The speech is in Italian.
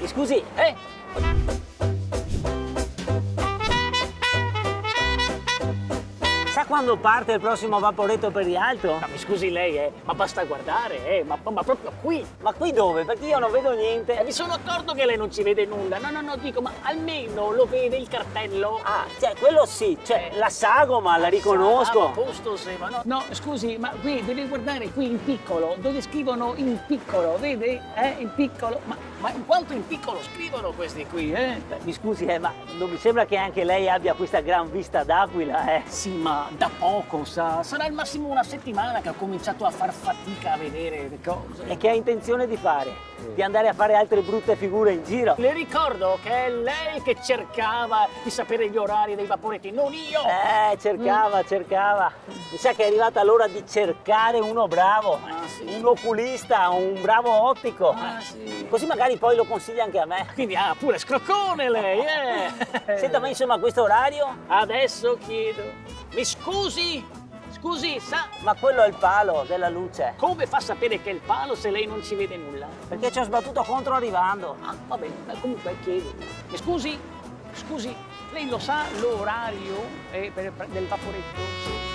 Mi scusi, sa quando parte il prossimo Vaporetto per Rialto? Ma mi scusi lei, ma basta guardare, ma proprio qui. Ma qui dove? Perché io non vedo niente. Mi sono accorto che lei non ci vede nulla. No, dico, ma almeno lo vede il cartello? Ah, cioè, quello sì, cioè, la sagoma, la riconosco. A posto, Seba, no? No, scusi, ma qui deve guardare qui in piccolo, dove scrivono in piccolo, vede? In piccolo. Ma in quanto in piccolo scrivono questi qui, Beh, mi scusi, ma non mi sembra che anche lei abbia questa gran vista d'aquila, Sì, ma da poco, sa. Sarà al massimo una settimana che ho cominciato a far fatica a vedere le cose. E che ha intenzione di fare? Di andare a fare altre brutte figure in giro? Le ricordo che è lei che cercava di sapere gli orari dei vaporetti, non io! Cercava. Mi sa che è arrivata l'ora di cercare uno bravo, Sì. un oculista, un bravo ottico. Sì. Così magari poi lo consiglia anche a me. Quindi pure scroccone lei, Senta, ma insomma, questo orario? Adesso chiedo, mi scusi? Scusi, sa Ma quello è il palo della luce. come fa a sapere che è il palo se lei non ci vede nulla? Perché ci ho sbattuto contro arrivando. Va bene, comunque chiedo. Mi scusi, lei lo sa l'orario del vaporetto? Sì.